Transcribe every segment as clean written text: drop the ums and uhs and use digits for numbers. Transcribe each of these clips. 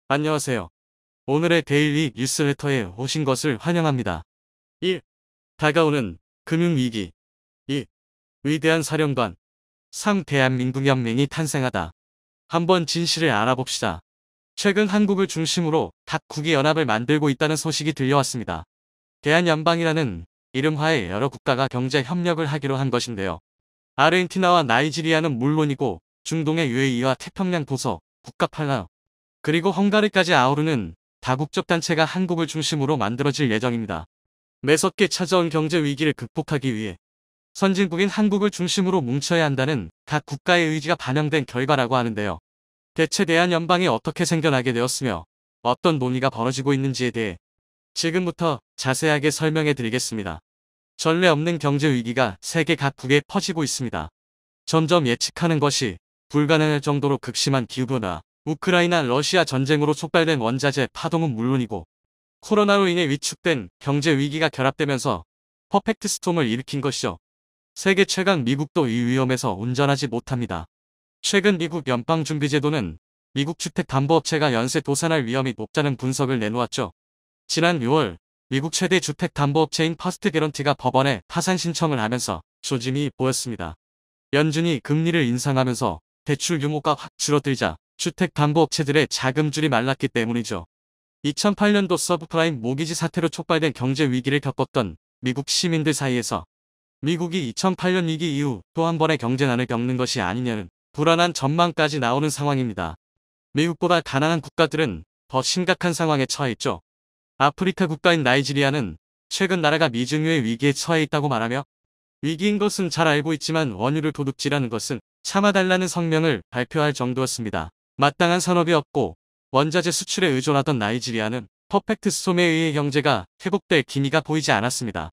안녕하세요. 오늘의 데일리 뉴스레터에 오신 것을 환영합니다. 1. 다가오는 금융위기. 2. 위대한 사령관. 3. 대한민국연맹이 탄생하다. 한번 진실을 알아봅시다. 최근 한국을 중심으로 각국이 연합을 만들고 있다는 소식이 들려왔습니다. 대한연방이라는 이름하에 여러 국가가 경제 협력을 하기로 한 것인데요. 아르헨티나와 나이지리아는 물론이고 중동의 UAE와 태평양 도서, 국가 팔라우, 그리고 헝가리까지 아우르는 다국적 단체가 한국을 중심으로 만들어질 예정입니다. 매섭게 찾아온 경제 위기를 극복하기 위해 선진국인 한국을 중심으로 뭉쳐야 한다는 각 국가의 의지가 반영된 결과라고 하는데요. 대체 대한연방이 어떻게 생겨나게 되었으며 어떤 논의가 벌어지고 있는지에 대해 지금부터 자세하게 설명해 드리겠습니다. 전례 없는 경제 위기가 세계 각국에 퍼지고 있습니다. 점점 예측하는 것이 불가능할 정도로 극심한 기후변화, 우크라이나 러시아 전쟁으로 촉발된 원자재 파동은 물론이고 코로나로 인해 위축된 경제 위기가 결합되면서 퍼펙트 스톰을 일으킨 것이죠. 세계 최강 미국도 이 위험에서 운전하지 못합니다. 최근 미국 연방준비제도는 미국 주택담보업체가 연쇄 도산할 위험이 높다는 분석을 내놓았죠. 지난 6월 미국 최대 주택담보업체인 퍼스트 개런티가 법원에 파산 신청을 하면서 조짐이 보였습니다. 연준이 금리를 인상하면서 대출 규모가 확 줄어들자 주택담보업체들의 자금줄이 말랐기 때문이죠. 2008년도 서브프라임 모기지 사태로 촉발된 경제 위기를 겪었던 미국 시민들 사이에서 미국이 2008년 위기 이후 또 한 번의 경제난을 겪는 것이 아니냐는 불안한 전망까지 나오는 상황입니다. 미국보다 가난한 국가들은 더 심각한 상황에 처해 있죠. 아프리카 국가인 나이지리아는 최근 나라가 미증유의 위기에 처해 있다고 말하며 위기인 것은 잘 알고 있지만 원유를 도둑질하는 것은 참아달라는 성명을 발표할 정도였습니다. 마땅한 산업이 없고 원자재 수출에 의존하던 나이지리아는 퍼펙트 스톰에 의해 경제가 회복될 기미가 보이지 않았습니다.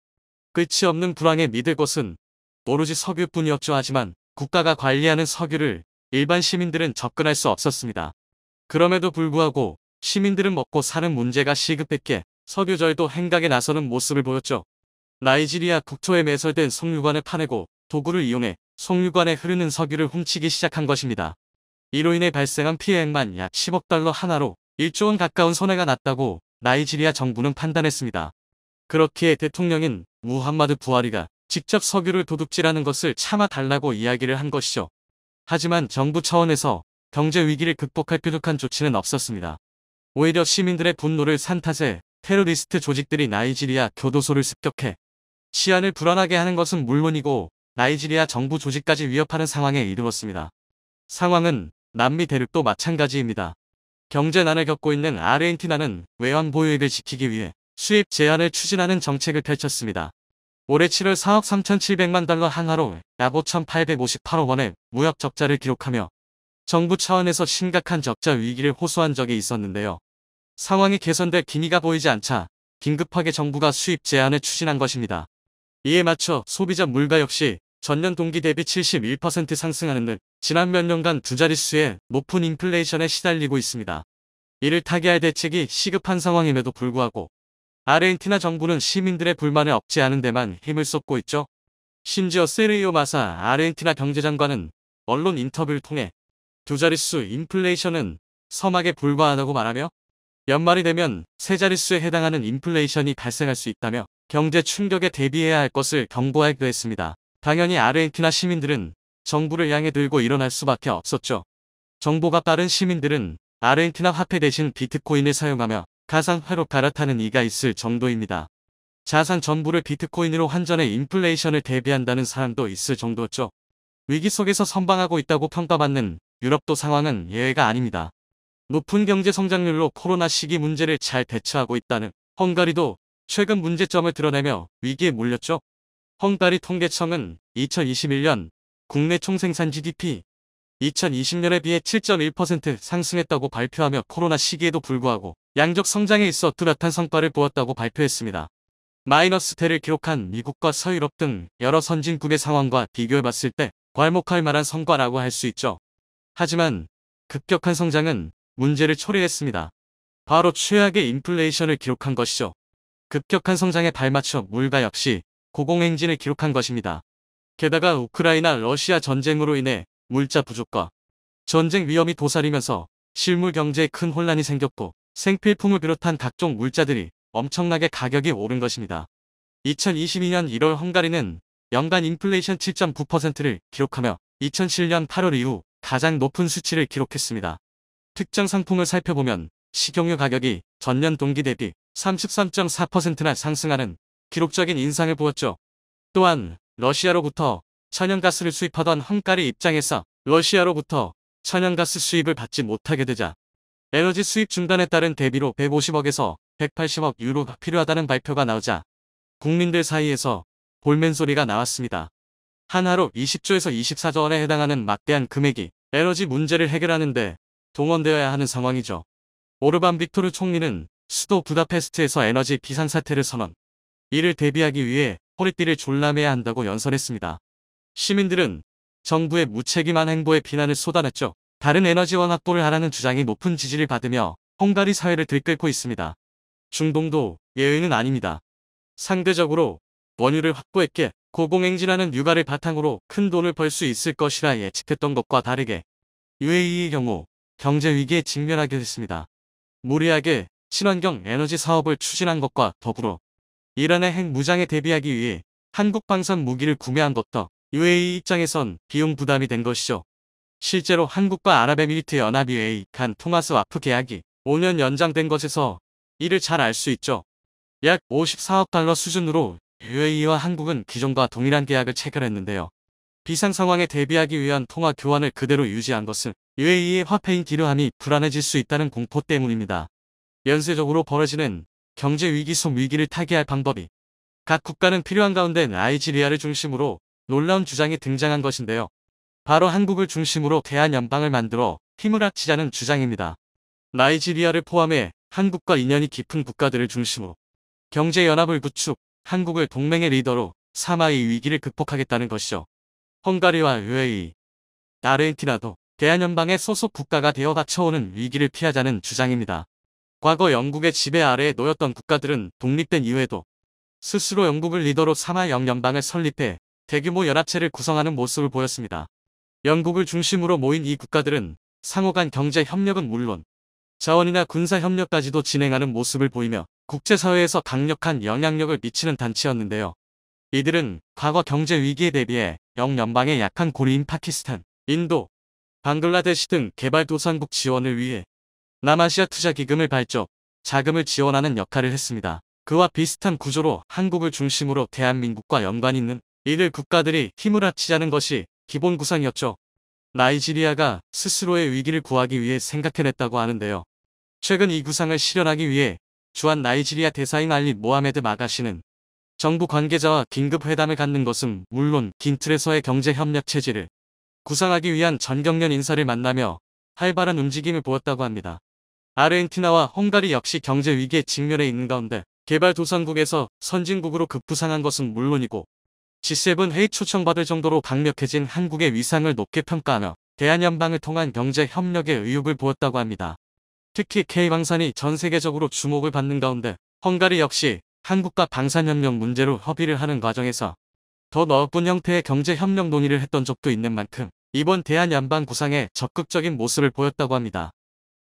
끝이 없는 불황에 믿을 것은 오로지 석유뿐이었죠. 하지만 국가가 관리하는 석유를 일반 시민들은 접근할 수 없었습니다. 그럼에도 불구하고 시민들은 먹고 사는 문제가 시급했기에 석유절도 행각에 나서는 모습을 보였죠. 나이지리아 국토에 매설된 석유관을 파내고 도구를 이용해 석유관에 흐르는 석유를 훔치기 시작한 것입니다. 이로 인해 발생한 피해액만 약 10억 달러 하나로 1조 원 가까운 손해가 났다고 나이지리아 정부는 판단했습니다. 그렇기에 대통령인 무함마드 부하리가 직접 석유를 도둑질하는 것을 참아달라고 이야기를 한 것이죠. 하지만 정부 차원에서 경제 위기를 극복할 뾰족한 조치는 없었습니다. 오히려 시민들의 분노를 산탓해 테러리스트 조직들이 나이지리아 교도소를 습격해 치안을 불안하게 하는 것은 물론이고 나이지리아 정부 조직까지 위협하는 상황에 이르렀습니다. 상황은 남미 대륙도 마찬가지입니다. 경제난을 겪고 있는 아르헨티나는 외환 보유액을 지키기 위해 수입 제한을 추진하는 정책을 펼쳤습니다. 올해 7월 4억 3,700만 달러 한화로 약 5,858억 원의 무역 적자를 기록하며 정부 차원에서 심각한 적자 위기를 호소한 적이 있었는데요. 상황이 개선될 기미가 보이지 않자 긴급하게 정부가 수입 제한을 추진한 것입니다. 이에 맞춰 소비자 물가 역시 전년 동기 대비 71% 상승하는 등 지난 몇 년간 두 자릿수의 높은 인플레이션에 시달리고 있습니다. 이를 타개할 대책이 시급한 상황임에도 불구하고 아르헨티나 정부는 시민들의 불만을 억제하는 데만 힘을 쏟고 있죠. 심지어 세르히오 마사 아르헨티나 경제장관은 언론 인터뷰를 통해 두 자릿수 인플레이션은 서막에 불과하다고 말하며 연말이 되면 세 자릿수에 해당하는 인플레이션이 발생할 수 있다며 경제 충격에 대비해야 할 것을 경고하기도 했습니다. 당연히 아르헨티나 시민들은 정부를 향해 들고 일어날 수밖에 없었죠. 정보가 빠른 시민들은 아르헨티나 화폐 대신 비트코인을 사용하며 가상화로 갈아타는 이가 있을 정도입니다. 자산 전부를 비트코인으로 환전해 인플레이션을 대비한다는 사람도 있을 정도였죠. 위기 속에서 선방하고 있다고 평가받는 유럽도 상황은 예외가 아닙니다. 높은 경제 성장률로 코로나 시기 문제를 잘 대처하고 있다는 헝가리도 최근 문제점을 드러내며 위기에 몰렸죠. 헝가리 통계청은 2021년 국내 총생산 GDP 2020년에 비해 7.1% 상승했다고 발표하며 코로나 시기에도 불구하고 양적 성장에 있어 뚜렷한 성과를 보았다고 발표했습니다. 마이너스대를 기록한 미국과 서유럽 등 여러 선진국의 상황과 비교해봤을 때 괄목할 만한 성과라고 할 수 있죠. 하지만 급격한 성장은 문제를 초래했습니다. 바로 최악의 인플레이션을 기록한 것이죠. 급격한 성장에 발맞춰 물가 역시 고공행진을 기록한 것입니다. 게다가 우크라이나 러시아 전쟁으로 인해 물자 부족과 전쟁 위험이 도사리면서 실물 경제에 큰 혼란이 생겼고 생필품을 비롯한 각종 물자들이 엄청나게 가격이 오른 것입니다. 2022년 1월 헝가리는 연간 인플레이션 7.9%를 기록하며 2007년 8월 이후 가장 높은 수치를 기록했습니다. 특정 상품을 살펴보면 식용유 가격이 전년 동기 대비 33.4%나 상승하는 기록적인 인상을 보였죠. 또한 러시아로부터 천연가스를 수입하던 헝가리 입장에서 러시아로부터 천연가스 수입을 받지 못하게 되자 에너지 수입 중단에 따른 대비로 150억에서 180억 유로가 필요하다는 발표가 나오자 국민들 사이에서 볼멘 소리가 나왔습니다. 한하로 20조에서 24조 원에 해당하는 막대한 금액이 에너지 문제를 해결하는 데 동원되어야 하는 상황이죠. 오르반 빅토르 총리는 수도 부다페스트에서 에너지 비상사태를 선언. 이를 대비하기 위해 허리띠를 졸라매야 한다고 연설했습니다. 시민들은 정부의 무책임한 행보에 비난을 쏟아냈죠. 다른 에너지원 확보를 하라는 주장이 높은 지지를 받으며 헝가리 사회를 들끓고 있습니다. 중동도 예외는 아닙니다. 상대적으로 원유를 확보했기에 고공행진하는 육아를 바탕으로 큰 돈을 벌 수 있을 것이라 예측했던 것과 다르게 UAE의 경우 경제 위기에 직면하게 됐습니다. 무리하게 친환경 에너지 사업을 추진한 것과 더불어 이란의 핵 무장에 대비하기 위해 한국 방산 무기를 구매한 것도 UAE 입장에선 비용 부담이 된 것이죠. 실제로 한국과 아랍에미리트 연합 UAE 간 토마스 와프 계약이 5년 연장된 것에서 이를 잘 알 수 있죠. 약 54억 달러 수준으로 UAE와 한국은 기존과 동일한 계약을 체결했는데요. 비상 상황에 대비하기 위한 통화 교환을 그대로 유지한 것은 UAE의 화폐인 디르함이 불안해질 수 있다는 공포 때문입니다. 연쇄적으로 벌어지는 경제 위기 속 위기를 타개할 방법이 각 국가는 필요한 가운데 나이지리아를 중심으로 놀라운 주장이 등장한 것인데요. 바로 한국을 중심으로 대한연방을 만들어 힘을 합치자는 주장입니다. 나이지리아를 포함해 한국과 인연이 깊은 국가들을 중심으로 경제연합을 구축, 한국을 동맹의 리더로 삼아 이 위기를 극복하겠다는 것이죠. 헝가리와 UAE, 아르헨티나도 대한연방의 소속 국가가 되어 닥쳐오는 위기를 피하자는 주장입니다. 과거 영국의 지배 아래에 놓였던 국가들은 독립된 이후에도 스스로 영국을 리더로 삼아 영연방을 설립해 대규모 연합체를 구성하는 모습을 보였습니다. 영국을 중심으로 모인 이 국가들은 상호 간 경제 협력은 물론 자원이나 군사 협력까지도 진행하는 모습을 보이며 국제사회에서 강력한 영향력을 미치는 단체였는데요. 이들은 과거 경제 위기에 대비해 영연방의 약한 고리인 파키스탄, 인도, 방글라데시 등 개발도상국 지원을 위해 남아시아 투자기금을 발족, 자금을 지원하는 역할을 했습니다. 그와 비슷한 구조로 한국을 중심으로 대한민국과 연관이 있는 이들 국가들이 힘을 합치자는 것이 기본 구상이었죠. 나이지리아가 스스로의 위기를 구하기 위해 생각해냈다고 하는데요. 최근 이 구상을 실현하기 위해 주한 나이지리아 대사인 알리 모하메드 마가시는 정부 관계자와 긴급 회담을 갖는 것은 물론 긴 틀에서의 경제협력 체제를 구상하기 위한 전경련 인사를 만나며 활발한 움직임을 보였다고 합니다. 아르헨티나와 헝가리 역시 경제 위기에 직면해 있는 가운데 개발도상국에서 선진국으로 급부상한 것은 물론이고 G7 회의 초청받을 정도로 강력해진 한국의 위상을 높게 평가하며 대한연방을 통한 경제 협력에 의욕을 보였다고 합니다. 특히 K방산이 전 세계적으로 주목을 받는 가운데 헝가리 역시 한국과 방산협력 문제로 협의를 하는 과정에서 더 넓은 형태의 경제협력 논의를 했던 적도 있는 만큼 이번 대한연방 구상에 적극적인 모습을 보였다고 합니다.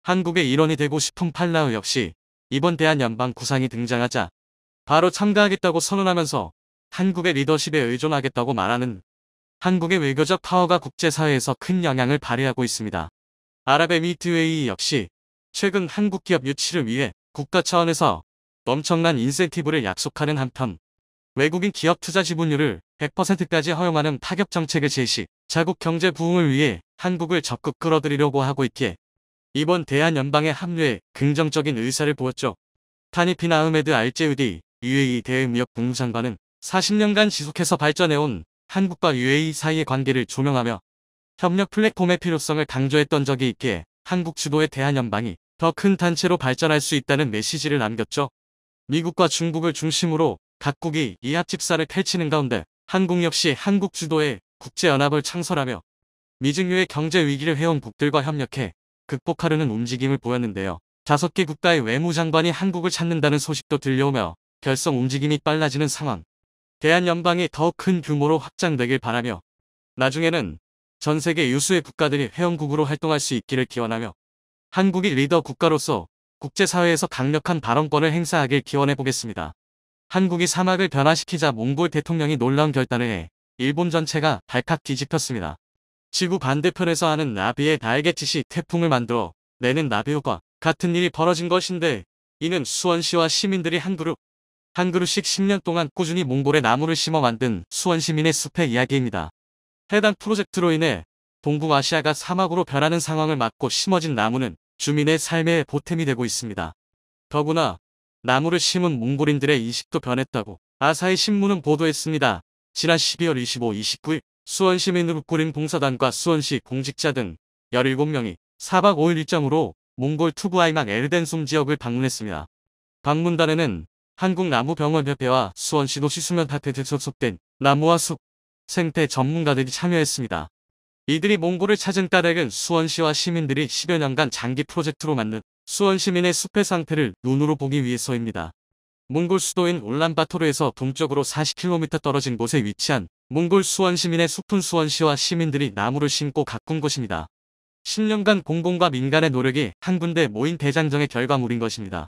한국의 일원이 되고 싶은 팔라우 역시 이번 대한연방 구상이 등장하자 바로 참가하겠다고 선언하면서 한국의 리더십에 의존하겠다고 말하는 한국의 외교적 파워가 국제사회에서 큰 영향을 발휘하고 있습니다. 아랍에미리트 UAE 역시 최근 한국 기업 유치를 위해 국가 차원에서 엄청난 인센티브를 약속하는 한편 외국인 기업 투자 지분율을 100%까지 허용하는 타격 정책을 제시, 자국 경제 부흥을 위해 한국을 적극 끌어들이려고 하고 있기에 이번 대한연방의 합류에 긍정적인 의사를 보였죠. 타니핀 아흐메드 알제우디 UAE 대외무역국무장관은 40년간 지속해서 발전해온 한국과 UAE 사이의 관계를 조명하며 협력 플랫폼의 필요성을 강조했던 적이 있기에 한국 주도의 대한연방이 더 큰 단체로 발전할 수 있다는 메시지를 남겼죠. 미국과 중국을 중심으로 각국이 이합집산을 펼치는 가운데 한국 역시 한국 주도의 국제연합을 창설하며 미증유의 경제 위기를 해온 국들과 협력해 극복하려는 움직임을 보였는데요. 5개 국가의 외무장관이 한국을 찾는다는 소식도 들려오며 결성 움직임이 빨라지는 상황. 대한연방이 더 큰 규모로 확장되길 바라며 나중에는 전 세계 유수의 국가들이 회원국으로 활동할 수 있기를 기원하며 한국이 리더 국가로서 국제사회에서 강력한 발언권을 행사하길 기원해 보겠습니다. 한국이 사막을 변화시키자 몽골 대통령이 놀라운 결단을 해 일본 전체가 발칵 뒤집혔습니다. 지구 반대편에서 하는 나비의 날갯짓이 태풍을 만들어 내는 나비효과 같은 일이 벌어진 것인데, 이는 수원시와 시민들이 한 그루씩 10년 동안 꾸준히 몽골에 나무를 심어 만든 수원 시민의 숲의 이야기입니다. 해당 프로젝트로 인해 동북아시아가 사막으로 변하는 상황을 막고 심어진 나무는 주민의 삶의 보탬이 되고 있습니다. 더구나 나무를 심은 몽골인들의 인식도 변했다고 아사히 신문은 보도했습니다. 지난 12월 25, 29일 수원 시민으로 꾸린 봉사단과 수원시 공직자 등 17명이 4박 5일 일정으로 몽골 투브아이막 에르덴숨 지역을 방문했습니다. 방문단에는 한국나무병원협회와 수원시도시 수면파트에 소속된 나무와 숲, 생태 전문가들이 참여했습니다. 이들이 몽골을 찾은 까닭은 수원시와 시민들이 10여 년간 장기 프로젝트로 만든 수원 시민의 숲의 상태를 눈으로 보기 위해서입니다. 몽골 수도인 울란바토르에서 동쪽으로 40km 떨어진 곳에 위치한 몽골 수원 시민의 숲은 수원시와 시민들이 나무를 심고 가꾼 곳입니다. 10년간 공공과 민간의 노력이 한 군데 모인 대장정의 결과물인 것입니다.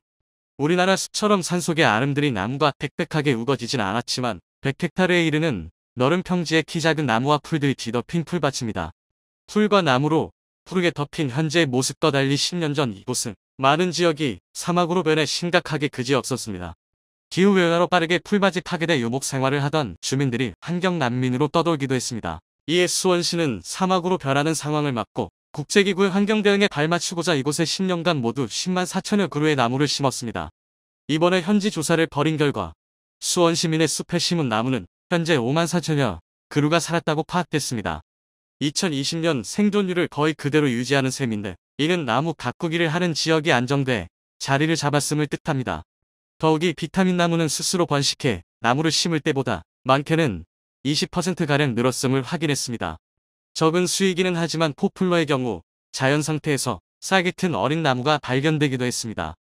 우리나라 숲처럼 산속에 아름드리 나무가 빽빽하게 우거지진 않았지만 100헥타르에 이르는 너른 평지에 키 작은 나무와 풀들이 뒤덮인 풀밭입니다. 풀과 나무로 푸르게 덮인 현재의 모습과 달리 10년 전 이곳은 많은 지역이 사막으로 변해 심각하게 그지없었습니다. 기후변화로 빠르게 풀밭이 파괴돼 유목 생활을 하던 주민들이 환경난민으로 떠돌기도 했습니다. 이에 수원시는 사막으로 변하는 상황을 막고 국제기구의 환경대응에 발맞추고자 이곳에 10년간 모두 10만 4천여 그루의 나무를 심었습니다. 이번에 현지 조사를 벌인 결과 수원 시민의 숲에 심은 나무는 현재 5만 4천여 그루가 살았다고 파악됐습니다. 2020년 생존율을 거의 그대로 유지하는 셈인데, 이는 나무 가꾸기를 하는 지역이 안정돼 자리를 잡았음을 뜻합니다. 더욱이 비타민 나무는 스스로 번식해 나무를 심을 때보다 많게는 20%가량 늘었음을 확인했습니다. 적은 수이기는 하지만 포플러의 경우 자연 상태에서 싹이 튼 어린 나무가 발견되기도 했습니다.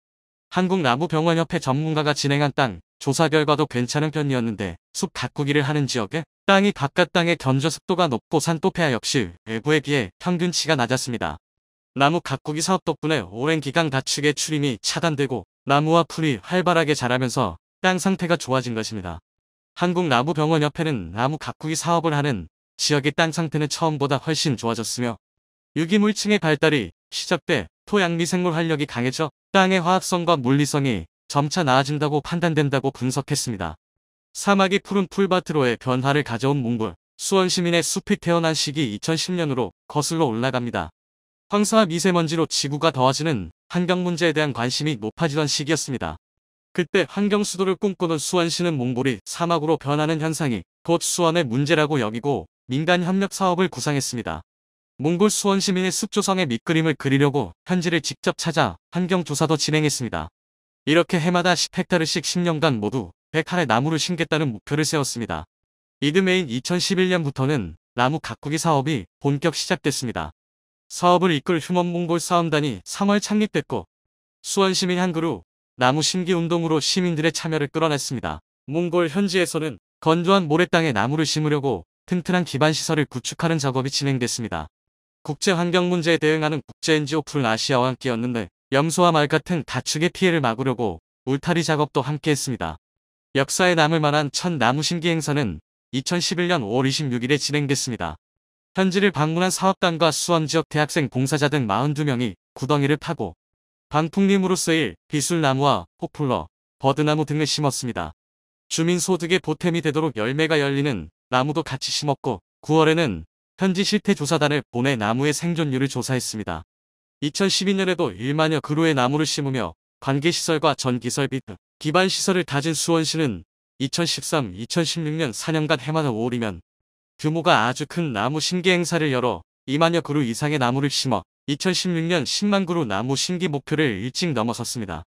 한국나무병원협회 전문가가 진행한 땅 조사 결과도 괜찮은 편이었는데, 숲 가꾸기를 하는 지역에 땅이 바깥 땅의 견저 습도가 높고 산토페아 역시 외부에 비해 평균치가 낮았습니다. 나무 가꾸기 사업 덕분에 오랜 기간 가축의 출입이 차단되고 나무와 풀이 활발하게 자라면서 땅 상태가 좋아진 것입니다. 한국나무병원협회는 나무 가꾸기 사업을 하는 지역의 땅 상태는 처음보다 훨씬 좋아졌으며, 유기물층의 발달이 시작돼 토양 미생물 활력이 강해져 땅의 화학성과 물리성이 점차 나아진다고 판단된다고 분석했습니다. 사막이 푸른 풀밭으로의 변화를 가져온 몽골, 수원 시민의 숲이 태어난 시기 2010년으로 거슬러 올라갑니다. 황사와 미세먼지로 지구가 더워지는 환경 문제에 대한 관심이 높아지던 시기였습니다. 그때 환경 수도를 꿈꾸던 수원시는 몽골이 사막으로 변하는 현상이 곧 수원의 문제라고 여기고 민간 협력 사업을 구상했습니다. 몽골 수원 시민의 숲 조성의 밑그림을 그리려고 현지를 직접 찾아 환경 조사도 진행했습니다. 이렇게 해마다 10헥타르씩 10년간 모두 100할의 나무를 심겠다는 목표를 세웠습니다. 이듬해인 2011년부터는 나무 가꾸기 사업이 본격 시작됐습니다. 사업을 이끌 휴먼몽골 사업단이 3월 창립됐고, 수원시민 한 그루 나무 심기 운동으로 시민들의 참여를 끌어냈습니다. 몽골 현지에서는 건조한 모래땅에 나무를 심으려고 튼튼한 기반시설을 구축하는 작업이 진행됐습니다. 국제환경 문제에 대응하는 국제 NGO 푸른 아시아와 함께였는데, 염소와 말 같은 가축의 피해를 막으려고 울타리 작업도 함께했습니다. 역사에 남을 만한 첫 나무 심기 행사는 2011년 5월 26일에 진행됐습니다. 현지를 방문한 사업단과 수원 지역 대학생 봉사자 등 42명이 구덩이를 파고 방풍림으로 쓰일 비술나무와 포플러, 버드나무 등을 심었습니다. 주민 소득의 보탬이 되도록 열매가 열리는 나무도 같이 심었고, 9월에는 현지 실태조사단을 보내 나무의 생존율을 조사했습니다. 2012년에도 1만여 그루의 나무를 심으며 관계시설과 전기설비 등 기반시설을 다진 수원시는 2013, 2016년 4년간 해마다 5월이면 규모가 아주 큰 나무 심기 행사를 열어 2만여 그루 이상의 나무를 심어 2016년 10만 그루 나무 심기 목표를 일찍 넘어섰습니다.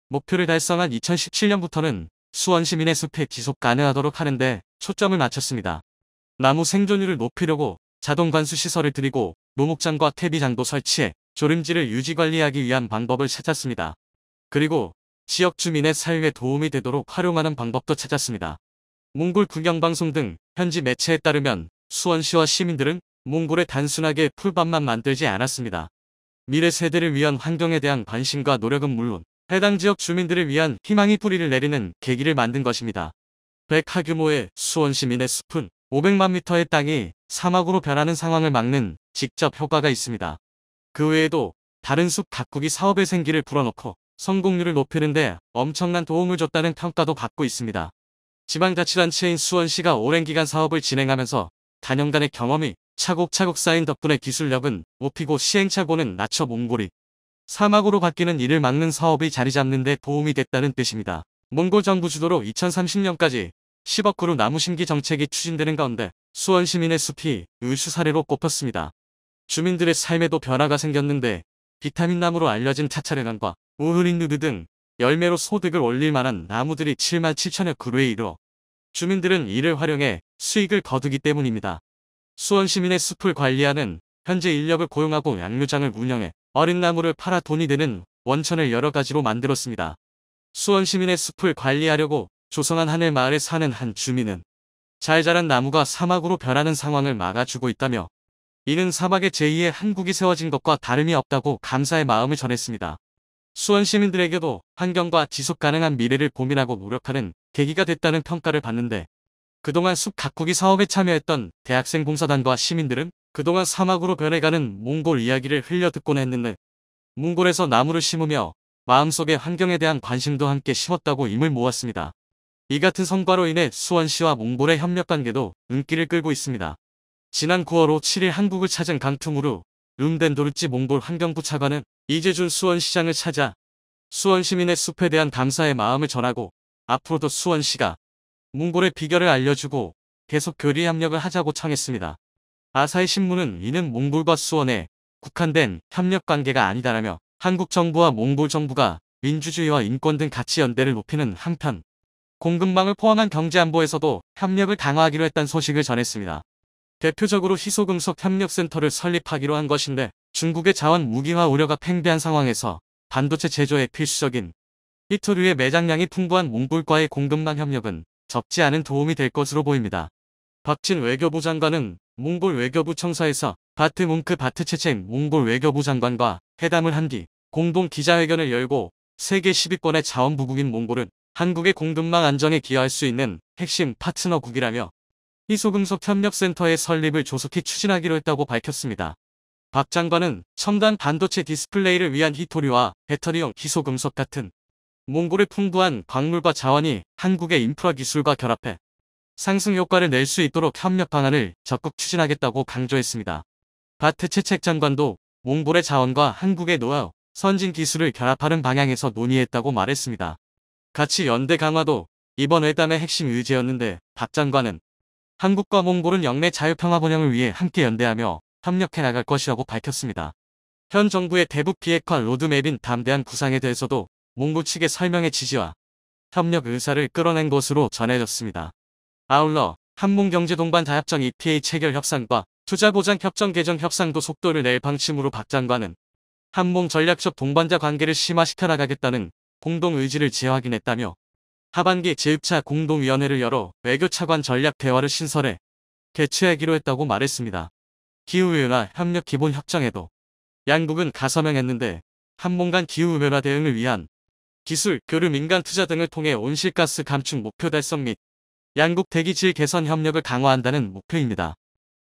목표를 달성한 2017년부터는 수원 시민의 숲에 지속 가능하도록 하는데 초점을 맞췄습니다. 나무 생존율을 높이려고 자동 관수 시설을 들이고 노목장과 퇴비장도 설치해 조림지를 유지관리하기 위한 방법을 찾았습니다. 그리고 지역 주민의 삶에 도움이 되도록 활용하는 방법도 찾았습니다. 몽골 국영방송 등 현지 매체에 따르면 수원시와 시민들은 몽골에 단순하게 풀밭만 만들지 않았습니다. 미래 세대를 위한 환경에 대한 관심과 노력은 물론 해당 지역 주민들을 위한 희망의 뿌리를 내리는 계기를 만든 것입니다. 100하 규모의 수원 시민의 숲은 500만 미터의 땅이 사막으로 변하는 상황을 막는 직접 효과가 있습니다. 그 외에도 다른 숲 가꾸기 사업의 생기를 불어넣고 성공률을 높이는 데 엄청난 도움을 줬다는 평가도 받고 있습니다. 지방자치단체인 수원시가 오랜 기간 사업을 진행하면서 단연간의 경험이 차곡차곡 쌓인 덕분에 기술력은 높이고 시행착오는 낮춰 몽골이 사막으로 바뀌는 이를 막는 사업이 자리 잡는 데 도움이 됐다는 뜻입니다. 몽골 정부 주도로 2030년까지 10억 그루 나무 심기 정책이 추진되는 가운데 수원 시민의 숲이 의수 사례로 꼽혔습니다. 주민들의 삶에도 변화가 생겼는데 비타민 나무로 알려진 차차레난과 우흐린누드 등 열매로 소득을 올릴 만한 나무들이 7만 7천여 그루에 이르러 주민들은 이를 활용해 수익을 거두기 때문입니다. 수원 시민의 숲을 관리하는 현재 인력을 고용하고 양묘장을 운영해 어린 나무를 팔아 돈이 되는 원천을 여러 가지로 만들었습니다. 수원 시민의 숲을 관리하려고 조성한 하늘 마을에 사는 한 주민은 잘 자란 나무가 사막으로 변하는 상황을 막아주고 있다며 이는 사막의 제2의 한국이 세워진 것과 다름이 없다고 감사의 마음을 전했습니다. 수원 시민들에게도 환경과 지속 가능한 미래를 고민하고 노력하는 계기가 됐다는 평가를 받는데 그동안 숲 가꾸기 사업에 참여했던 대학생 봉사단과 시민들은 그동안 사막으로 변해가는 몽골 이야기를 흘려듣곤 했는데 몽골에서 나무를 심으며 마음속에 환경에 대한 관심도 함께 심었다고 힘을 모았습니다. 이 같은 성과로 인해 수원시와 몽골의 협력관계도 눈길을 끌고 있습니다. 지난 9월 5, 7일 한국을 찾은 강투무르 룸덴도르찌 몽골 환경부 차관은 이재준 수원시장을 찾아 수원 시민의 숲에 대한 감사의 마음을 전하고 앞으로도 수원시가 몽골의 비결을 알려주고 계속 교류 협력을 하자고 청했습니다. 아사히 신문은 이는 몽골과 수원에 국한된 협력관계가 아니다라며 한국 정부와 몽골 정부가 민주주의와 인권 등 가치 연대를 높이는 한편 공급망을 포함한 경제안보에서도 협력을 강화하기로 했다는 소식을 전했습니다. 대표적으로 희소금속 협력센터를 설립하기로 한 것인데 중국의 자원 무기화 우려가 팽배한 상황에서 반도체 제조에 필수적인 히토류의 매장량이 풍부한 몽골과의 공급망 협력은 적지 않은 도움이 될 것으로 보입니다. 박진 외교부 장관은 몽골 외교부 청사에서 바트 뭉크 바트체첸 몽골 외교부 장관과 회담을 한 뒤 공동 기자회견을 열고 세계 10위권의 자원부국인 몽골은 한국의 공급망 안정에 기여할 수 있는 핵심 파트너국이라며 희소금속 협력센터의 설립을 조속히 추진하기로 했다고 밝혔습니다. 박 장관은 첨단 반도체 디스플레이를 위한 히토류와 배터리용 희소금속 같은 몽골의 풍부한 광물과 자원이 한국의 인프라 기술과 결합해 상승 효과를 낼 수 있도록 협력 방안을 적극 추진하겠다고 강조했습니다. 바트체책 장관도 몽골의 자원과 한국의 노하우, 선진 기술을 결합하는 방향에서 논의했다고 말했습니다. 가치 연대 강화도 이번 회담의 핵심 의제였는데 박 장관은 한국과 몽골은 영내 자유평화 번영을 위해 함께 연대하며 협력해 나갈 것이라고 밝혔습니다. 현 정부의 대북 비핵화 로드맵인 담대한 구상에 대해서도 몽골 측의 설명의 지지와 협력 의사를 끌어낸 것으로 전해졌습니다. 아울러 한몽경제동반 자협정 EPA 체결 협상과 투자보장 협정 개정 협상도 속도를 낼 방침으로 박 장관은 한몽 전략적 동반자 관계를 심화시켜 나가겠다는 공동 의지를 재확인했다며 하반기 제6차 공동위원회를 열어 외교차관 전략 대화를 신설해 개최하기로 했다고 말했습니다. 기후변화 협력 기본협정에도 양국은 가서명했는데 한몽 간 기후변화 대응을 위한 기술, 교류, 민간 투자 등을 통해 온실가스 감축 목표 달성 및 양국 대기질 개선 협력을 강화한다는 목표입니다.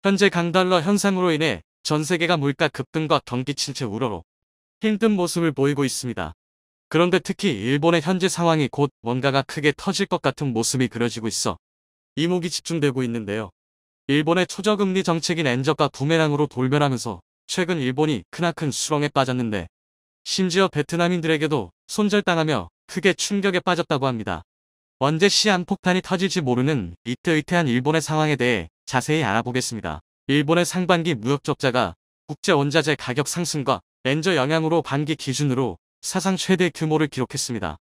현재 강달러 현상으로 인해 전 세계가 물가 급등과 경기 침체 우려로 힘든 모습을 보이고 있습니다. 그런데 특히 일본의 현재 상황이 곧 뭔가가 크게 터질 것 같은 모습이 그려지고 있어 이목이 집중되고 있는데요. 일본의 초저금리 정책인 엔저가 부메랑으로 돌변하면서 최근 일본이 크나큰 수렁에 빠졌는데 심지어 베트남인들에게도 손절당하며 크게 충격에 빠졌다고 합니다. 언제 시한폭탄이 터질지 모르는 위태위태한 일본의 상황에 대해 자세히 알아보겠습니다. 일본의 상반기 무역 적자가 국제 원자재 가격 상승과 엔저 영향으로 반기 기준으로 사상 최대 규모를 기록했습니다.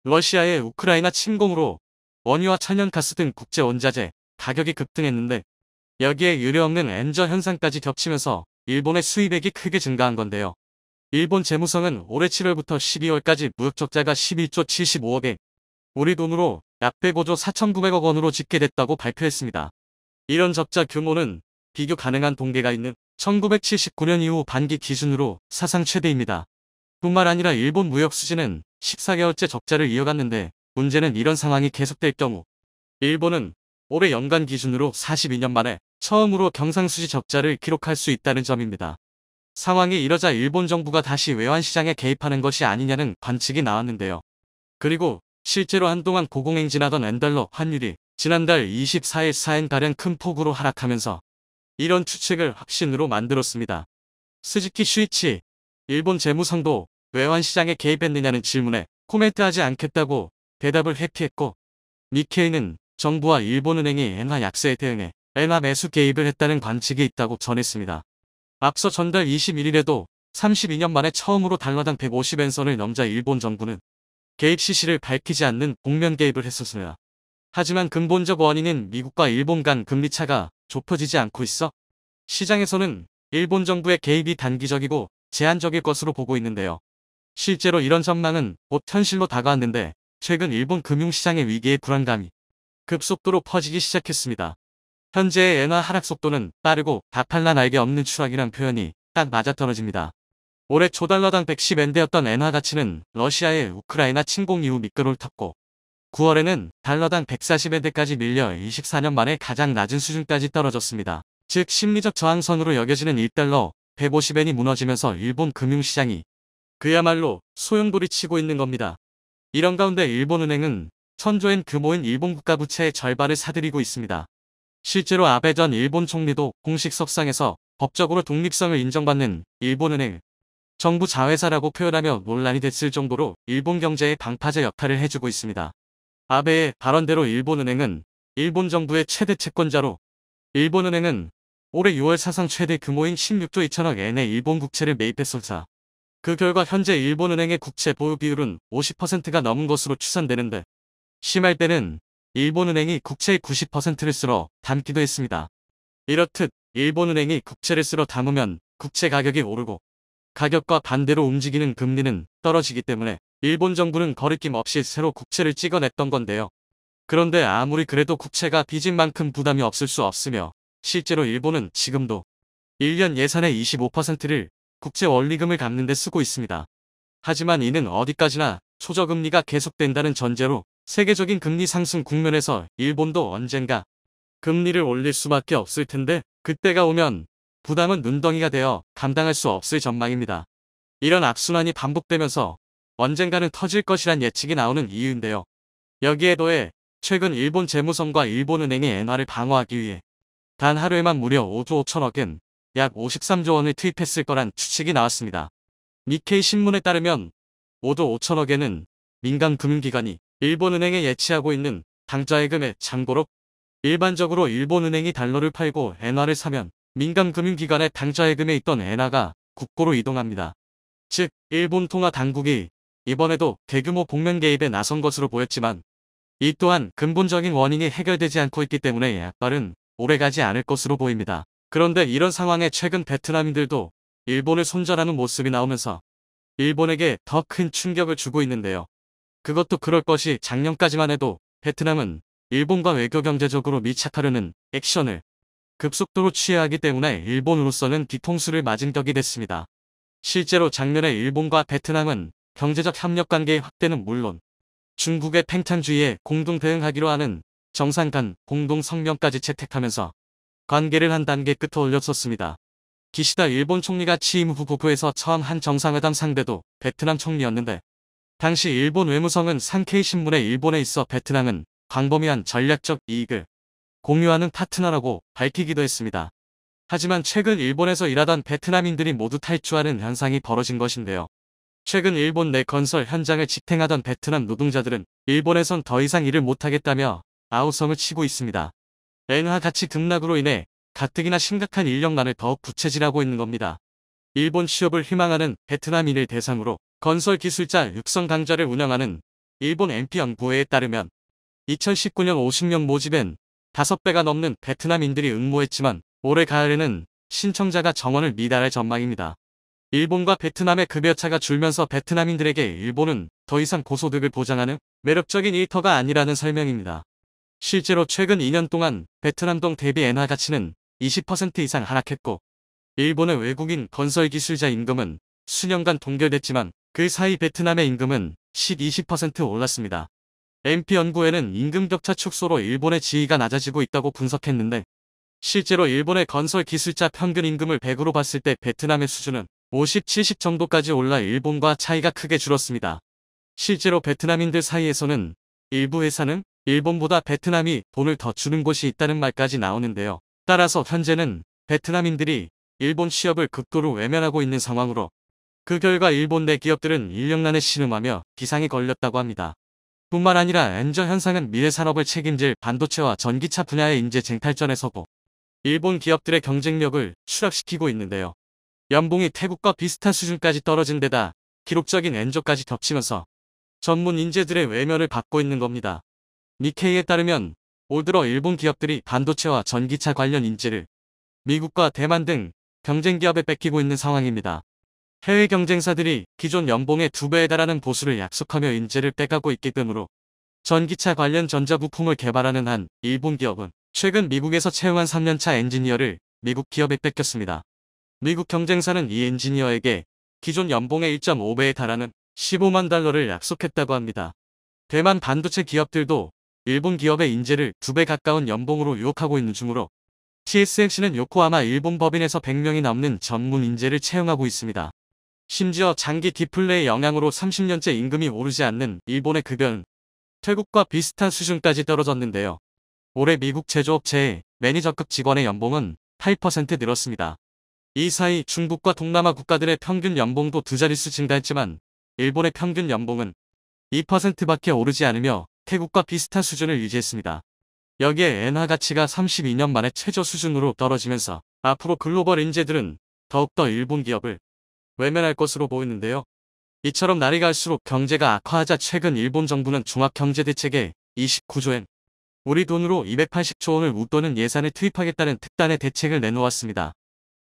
러시아의 우크라이나 침공으로 원유와 천연가스 등 국제 원자재 가격이 급등했는데 여기에 유례없는 엔저 현상까지 겹치면서 일본의 수입액이 크게 증가한 건데요. 일본 재무성은 올해 7월부터 12월까지 무역 적자가 11조 75억에 우리 돈으로 약 105조 4,900억 원으로 집계됐다고 발표했습니다. 이런 적자 규모는 비교 가능한 동계가 있는 1979년 이후 반기 기준으로 사상 최대입니다. 뿐만 아니라 일본 무역 수지는 14개월째 적자를 이어갔는데 문제는 이런 상황이 계속될 경우 일본은 올해 연간 기준으로 42년 만에 처음으로 경상수지 적자를 기록할 수 있다는 점입니다. 상황이 이러자 일본 정부가 다시 외환시장에 개입하는 것이 아니냐는 관측이 나왔는데요. 그리고 실제로 한동안 고공행진하던 엔달러 환율이 지난달 24일 4엔가량 큰 폭으로 하락하면서 이런 추측을 확신으로 만들었습니다. 스즈키 슈이치 일본 재무상도 외환시장에 개입했느냐는 질문에 코멘트하지 않겠다고 대답을 회피했고, 니케이는 정부와 일본은행이 엔화 약세에 대응해 엔화 매수 개입을 했다는 관측이 있다고 전했습니다. 앞서 전달 21일에도 32년 만에 처음으로 달러당 150엔 선을 넘자 일본 정부는 개입 시시를 밝히지 않는 복면 개입을 했었습니다. 하지만 근본적 원인은 미국과 일본 간 금리 차가 좁혀지지 않고 있어 시장에서는 일본 정부의 개입이 단기적이고 제한적일 것으로 보고 있는데요. 실제로 이런 전망은 곧 현실로 다가왔는데 최근 일본 금융시장의 위기의 불안감이 급속도로 퍼지기 시작했습니다. 현재의 엔화 하락 속도는 빠르고 다팔라 날개 없는 추락이란 표현이 딱 맞아떨어집니다. 올해 초달러당 110엔대였던 엔화 가치는 러시아의 우크라이나 침공 이후 미끄러를 탔고 9월에는 달러당 140엔대까지 밀려 24년 만에 가장 낮은 수준까지 떨어졌습니다. 즉 심리적 저항선으로 여겨지는 1달러 150엔이 무너지면서 일본 금융시장이 그야말로 소용돌이치고 있는 겁니다. 이런 가운데 일본은행은 1000조엔 규모인 일본 국가부채의 절반을 사들이고 있습니다. 실제로 아베 전 일본 총리도 공식 석상에서 법적으로 독립성을 인정받는 일본은행 정부 자회사라고 표현하며 논란이 됐을 정도로 일본 경제의 방파제 역할을 해주고 있습니다. 아베의 발언대로 일본은행은 일본 정부의 최대 채권자로 일본은행은 올해 6월 사상 최대 규모인 16조 2천억 엔의 일본 국채를 매입했었자 그 결과 현재 일본은행의 국채 보유 비율은 50%가 넘은 것으로 추산되는데 심할 때는 일본은행이 국채의 90%를 쓸어 담기도 했습니다. 이렇듯 일본은행이 국채를 쓸어 담으면 국채 가격이 오르고 가격과 반대로 움직이는 금리는 떨어지기 때문에 일본 정부는 거리낌 없이 새로 국채를 찍어냈던 건데요. 그런데 아무리 그래도 국채가 빚인 만큼 부담이 없을 수 없으며 실제로 일본은 지금도 1년 예산의 25%를 국채 원리금을 갚는 데 쓰고 있습니다. 하지만 이는 어디까지나 초저금리가 계속된다는 전제로 세계적인 금리 상승 국면에서 일본도 언젠가 금리를 올릴 수밖에 없을 텐데 그때가 오면 부담은 눈덩이가 되어 감당할 수 없을 전망입니다. 이런 악순환이 반복되면서 언젠가는 터질 것이란 예측이 나오는 이유인데요. 여기에 더해 최근 일본 재무성과 일본은행이 엔화를 방어하기 위해 단 하루에만 무려 5조 5천억엔 약 53조 원을 투입했을 거란 추측이 나왔습니다. 니케이 신문에 따르면 5조 5천억엔은 민간 금융기관이 일본은행에 예치하고 있는 당좌예금의 잔고로 일반적으로 일본은행이 달러를 팔고 엔화를 사면 민간 금융기관의 당좌예금에 있던 엔화가 국고로 이동합니다. 즉 일본 통화 당국이 이번에도 대규모 복면 개입에 나선 것으로 보였지만 이 또한 근본적인 원인이 해결되지 않고 있기 때문에 약발은 오래가지 않을 것으로 보입니다. 그런데 이런 상황에 최근 베트남인들도 일본을 손절하는 모습이 나오면서 일본에게 더 큰 충격을 주고 있는데요. 그것도 그럴 것이 작년까지만 해도 베트남은 일본과 외교 경제적으로 밀착하려는 액션을 급속도로 취해야 하기 때문에 일본으로서는 뒤통수를 맞은 격이 됐습니다. 실제로 작년에 일본과 베트남은 경제적 협력관계의 확대는 물론 중국의 팽창주의에 공동 대응하기로 하는 정상 간 공동 성명까지 채택하면서 관계를 한 단계 끝에 올렸었습니다. 기시다 일본 총리가 취임 후 국부에서 처음 한 정상회담 상대도 베트남 총리였는데 당시 일본 외무성은 산케이신문에 일본에 있어 베트남은 광범위한 전략적 이익을 공유하는 파트너라고 밝히기도 했습니다. 하지만 최근 일본에서 일하던 베트남인들이 모두 탈주하는 현상이 벌어진 것인데요. 최근 일본 내 건설 현장을 직행하던 베트남 노동자들은 일본에선 더 이상 일을 못하겠다며 아우성을 치고 있습니다. 엔화 가치 급락으로 인해 가뜩이나 심각한 인력난을 더욱 부채질하고 있는 겁니다. 일본 취업을 희망하는 베트남인을 대상으로 건설 기술자 육성 강좌를 운영하는 일본 MP연구회에 따르면 2019년 50명 모집엔 5배가 넘는 베트남인들이 응모했지만 올해 가을에는 신청자가 정원을 미달할 전망입니다. 일본과 베트남의 급여차가 줄면서 베트남인들에게 일본은 더 이상 고소득을 보장하는 매력적인 일터가 아니라는 설명입니다. 실제로 최근 2년 동안 베트남 동 대비 엔화 가치는 20% 이상 하락했고 일본의 외국인 건설 기술자 임금은 수년간 동결됐지만 그 사이 베트남의 임금은 10-20% 올랐습니다. MP연구회는 임금 격차 축소로 일본의 지위가 낮아지고 있다고 분석했는데 실제로 일본의 건설 기술자 평균 임금을 100으로 봤을 때 베트남의 수준은 50-70 정도까지 올라 일본과 차이가 크게 줄었습니다. 실제로 베트남인들 사이에서는 일부 회사는 일본보다 베트남이 돈을 더 주는 곳이 있다는 말까지 나오는데요. 따라서 현재는 베트남인들이 일본 취업을 극도로 외면하고 있는 상황으로 그 결과 일본 내 기업들은 인력난에 신음하며 기상이 걸렸다고 합니다. 뿐만 아니라 엔저 현상은 미래 산업을 책임질 반도체와 전기차 분야의 인재 쟁탈전에 서고 일본 기업들의 경쟁력을 추락시키고 있는데요. 연봉이 태국과 비슷한 수준까지 떨어진 데다 기록적인 엔저까지 겹치면서 전문 인재들의 외면을 받고 있는 겁니다. 니케이에 따르면 올 들어 일본 기업들이 반도체와 전기차 관련 인재를 미국과 대만 등 경쟁 기업에 뺏기고 있는 상황입니다. 해외 경쟁사들이 기존 연봉의 2배에 달하는 보수를 약속하며 인재를 빼가고 있기 때문에 전기차 관련 전자부품을 개발하는 한 일본 기업은 최근 미국에서 채용한 3년차 엔지니어를 미국 기업에 뺏겼습니다. 미국 경쟁사는 이 엔지니어에게 기존 연봉의 1.5배에 달하는 15만 달러를 약속했다고 합니다. 대만 반도체 기업들도 일본 기업의 인재를 2배 가까운 연봉으로 유혹하고 있는 중으로 TSMC는 요코하마 일본 법인에서 100명이 넘는 전문 인재를 채용하고 있습니다. 심지어 장기 디플레의 영향으로 30년째 임금이 오르지 않는 일본의 급여는 태국과 비슷한 수준까지 떨어졌는데요. 올해 미국 제조업체의 매니저급 직원의 연봉은 8% 늘었습니다. 이 사이 중국과 동남아 국가들의 평균 연봉도 두 자릿수 증가했지만 일본의 평균 연봉은 2%밖에 오르지 않으며 태국과 비슷한 수준을 유지했습니다. 여기에 엔화 가치가 32년 만에 최저 수준으로 떨어지면서 앞으로 글로벌 인재들은 더욱더 일본 기업을 외면할 것으로 보이는데요. 이처럼 날이 갈수록 경제가 악화하자 최근 일본 정부는 종합경제대책에 29조엔 우리 돈으로 280조 원을 웃도는 예산을 투입하겠다는 특단의 대책을 내놓았습니다.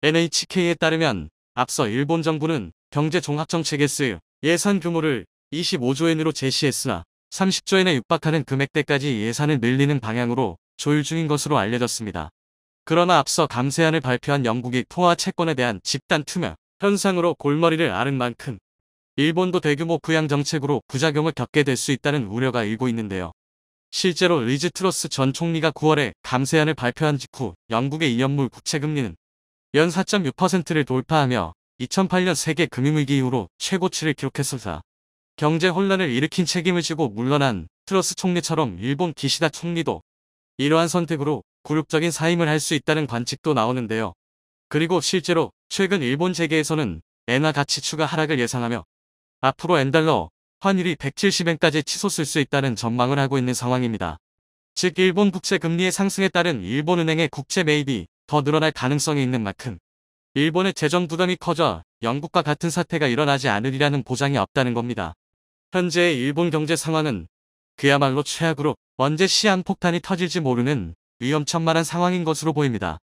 NHK에 따르면 앞서 일본 정부는 경제종합정책에 쓸 예산 규모를 25조엔으로 제시했으나 30조엔에 육박하는 금액대까지 예산을 늘리는 방향으로 조율 중인 것으로 알려졌습니다. 그러나 앞서 감세안을 발표한 영국이 통화 채권에 대한 집단 투명 현상으로 골머리를 앓은 만큼 일본도 대규모 부양 정책으로 부작용을 겪게 될 수 있다는 우려가 일고 있는데요. 실제로 리즈 트러스 전 총리가 9월에 감세안을 발표한 직후 영국의 2년물 국채금리는 연 4.6%를 돌파하며 2008년 세계 금융위기 이후로 최고치를 기록했습니다. 경제 혼란을 일으킨 책임을 지고 물러난 트러스 총리처럼 일본 기시다 총리도 이러한 선택으로 굴욕적인 사임을 할 수 있다는 관측도 나오는데요. 그리고 실제로 최근 일본 재계에서는 엔화 가치 추가 하락을 예상하며 앞으로 엔달러 환율이 170엔까지 치솟을 수 있다는 전망을 하고 있는 상황입니다. 즉 일본 국채 금리의 상승에 따른 일본은행의 국채 매입이 더 늘어날 가능성이 있는 만큼 일본의 재정 부담이 커져 영국과 같은 사태가 일어나지 않으리라는 보장이 없다는 겁니다. 현재의 일본 경제 상황은 그야말로 최악으로 언제 시한폭탄이 터질지 모르는 위험천만한 상황인 것으로 보입니다.